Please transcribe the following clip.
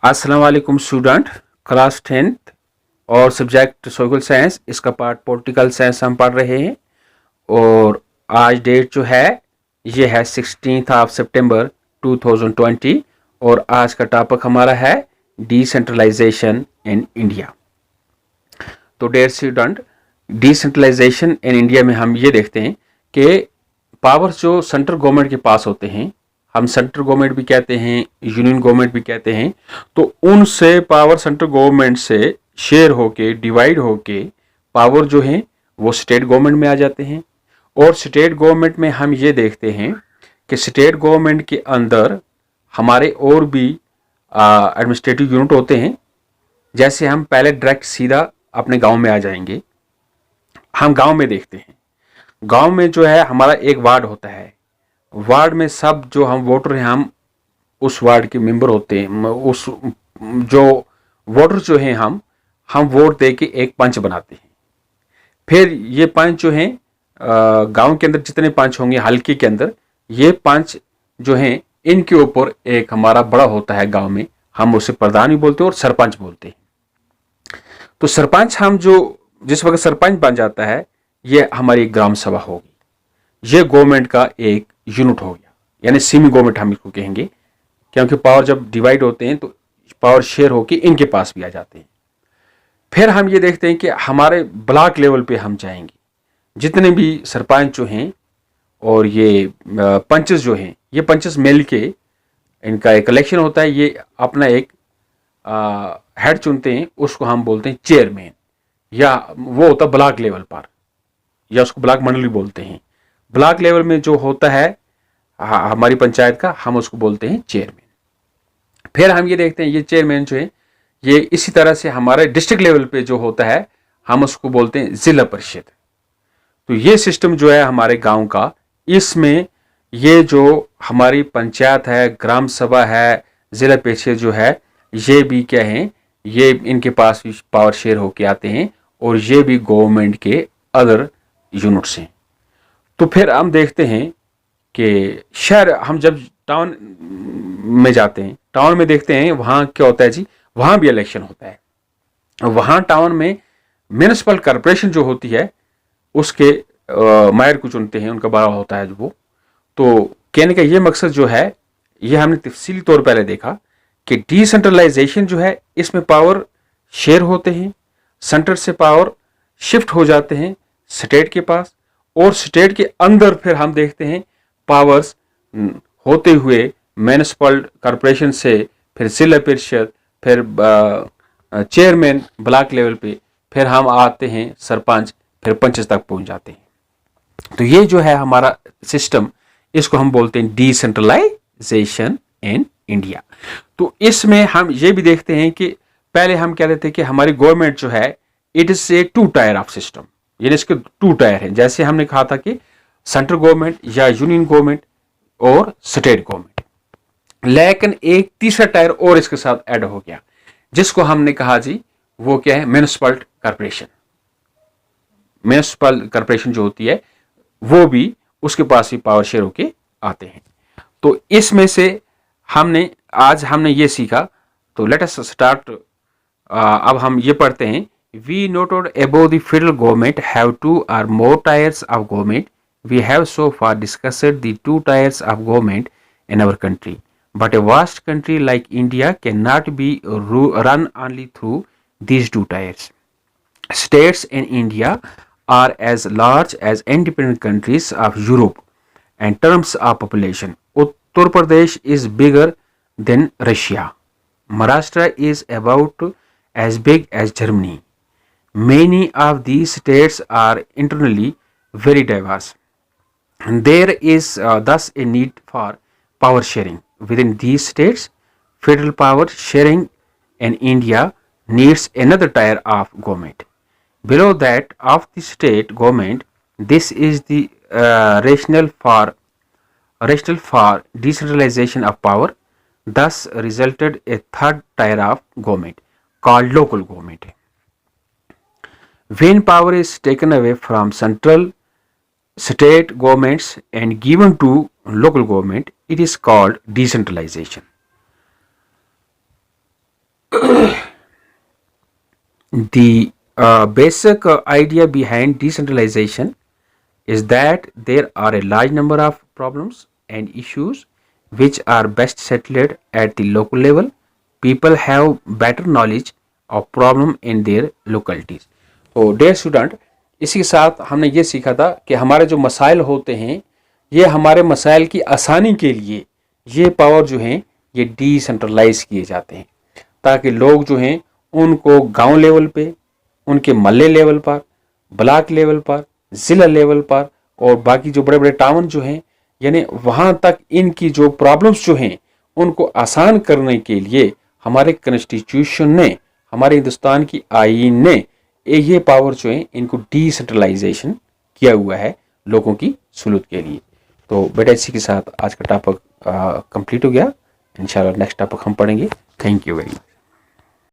अस्सलाम वालेकुम student, class 10th और सब्जेक्ट सोशल साइंस, इसका पार्ट पॉलिटिकल साइंस हम पढ़ रहे हैं। और आज डेट जो है ये है 16 सितंबर 2020 और आज का टॉपिक हमारा है डिसेंट्रलाइजेशन इन इंडिया। तो dear student, decentralisation in India में हम ये देखते हैं कि पावर्स जो सेंट्रल गवर्नमेंट के पास होते हैं, हम सेंट्रल गवर्नमेंट भी कहते हैं, यूनियन गवर्नमेंट भी कहते हैं, तो उनसे पावर सेंट्रल गवर्नमेंट से शेयर होके डिवाइड होके पावर जो है वो स्टेट गवर्नमेंट में आ जाते हैं। और स्टेट गवर्नमेंट में हम ये देखते हैं कि स्टेट गवर्नमेंट के अंदर हमारे और भी एडमिनिस्ट्रेटिव यूनिट होते हैं। जैसे हम पहले डायरेक्ट सीधा अपने गांव में आ जाएंगे। हम गांव में देखते हैं, गांव में जो है हमारा एक वार्ड होता है। वार्ड में सब जो हम वोटर हैं, हम उस वार्ड के मेंबर होते हैं। उस जो वोटर जो हैं हम वोट दे के एक पंच बनाते हैं। फिर ये पंच जो हैं गांव के अंदर जितने पंच होंगे हल्के के अंदर, ये पंच जो हैं इनके ऊपर एक हमारा बड़ा होता है गांव में, हम उसे प्रधान भी बोलते हैं और सरपंच बोलते हैं। तो सरपंच हम जो जिस वक्त सरपंच बन जाता है, ये हमारी ग्राम सभा होगी। ये गवर्नमेंट का एक यूनिट हो गया, यानी सेमी गवर्नमेंट हम इसको कहेंगे, क्योंकि पावर जब डिवाइड होते हैं तो पावर शेयर होकर इनके पास भी आ जाते हैं। फिर हम ये देखते हैं कि हमारे ब्लॉक लेवल पे हम जाएंगे। जितने भी सरपंच जो हैं और ये पंचेस जो हैं, ये पंचेस मिल के इनका एक इलेक्शन होता है। ये अपना एक हेड चुनते हैं, उसको हम बोलते हैं चेयरमैन, या वो होता है ब्लॉक लेवल पर, या उसको ब्लॉक मंडली बोलते हैं। ब्लॉक लेवल में जो होता है हमारी पंचायत का, हम उसको बोलते हैं चेयरमैन। फिर हम ये देखते हैं ये चेयरमैन जो है ये इसी तरह से हमारे डिस्ट्रिक्ट लेवल पे जो होता है, हम उसको बोलते हैं जिला परिषद। तो ये सिस्टम जो है हमारे गांव का, इसमें ये जो हमारी पंचायत है, ग्राम सभा है, जिला परिषद जो है, ये भी क्या है, ये इनके पास भी पावर शेयर होके आते हैं और ये भी गवर्नमेंट के अदर यूनिट्स हैं। तो फिर हम देखते हैं कि शहर, हम जब टाउन में जाते हैं, टाउन में देखते हैं वहाँ क्या होता है जी, वहाँ भी इलेक्शन होता है। वहाँ टाउन में म्यूनिसिपल कॉर्पोरेशन जो होती है उसके मेयर को चुनते हैं, उनका बड़ा होता है वो। तो कहने का ये मकसद जो है, ये हमने तफसीली तौर पर पहले देखा कि डिसेंट्रलाइजेशन जो है इसमें पावर शेयर होते हैं, सेंटर से पावर शिफ्ट हो जाते हैं स्टेट के पास, और स्टेट के अंदर फिर हम देखते हैं पावर्स होते हुए म्यूनिसिपल कॉर्पोरेशन से फिर जिला परिषद, फिर चेयरमैन ब्लॉक लेवल पे, फिर हम आते हैं सरपंच, फिर पंच तक पहुंच जाते हैं। तो ये जो है हमारा सिस्टम, इसको हम बोलते हैं डिसेंट्रलाइजेशन इन इंडिया। तो इसमें हम ये भी देखते हैं कि पहले हम कह रहे थे कि हमारी गवर्नमेंट जो है it is a two tier of system, यानी इसके टू टायर हैं। जैसे हमने कहा था कि सेंट्रल गवर्नमेंट या यूनियन गवर्नमेंट और स्टेट गवर्नमेंट, लेकिन एक तीसरा टायर और इसके साथ ऐड हो गया, जिसको हमने कहा जी वो क्या है, म्यूनिसिपल कॉर्पोरेशन। म्यूनिसिपल कॉर्पोरेशन जो होती है वो भी उसके पास ही पावर शेयर होके आते हैं। तो इसमें से आज हमने ये सीखा। तो लेट अस स्टार्ट। अब हम ये पढ़ते हैं। We noted above the federal government have two or more tiers of government. We have so far discussed the two tiers of government in our country, but a vast country like India cannot be run only through these two tiers. States in India are as large as independent countries of Europe in terms of population. Uttar Pradesh is bigger than Russia. Maharashtra is about as big as Germany. Many of these states are internally very diverse. And there is thus a need for power sharing within these states. Federal power sharing in India needs another tier of government below that of the state government. This is the rationale for decentralization of power. Thus resulted a third tier of government called local government. When power is taken away from central state governments and given to local government, it is called decentralization. The basic idea behind decentralization is that there are a large number of problems and issues which are best settled at the local level. People have better knowledge of problem in their localities. तो dear student, इसी के साथ हमने ये सीखा था कि हमारे जो मसाइल होते हैं ये हमारे मसाइल की आसानी के लिए ये पावर जो हैं ये डिसेंट्रलाइज किए जाते हैं ताकि लोग जो हैं उनको गांव लेवल पे, उनके महल्ले लेवल पर, ब्लॉक लेवल पर, ज़िला लेवल पर और बाकी जो बड़े बड़े टाउन जो हैं यानी वहाँ तक इनकी जो प्रॉब्लम्स जो हैं उनको आसान करने के लिए हमारे कॉन्स्टिट्यूशन ने, हमारे हिंदुस्तान की आईन ने ये पावर जो है इनको डिसेंट्रलाइजेशन किया हुआ है लोगों की सहूलत के लिए। तो बेटा इसी के साथ आज का टॉपिक कंप्लीट हो गया। इंशाल्लाह नेक्स्ट टॉपिक हम पढ़ेंगे। Thank you very much.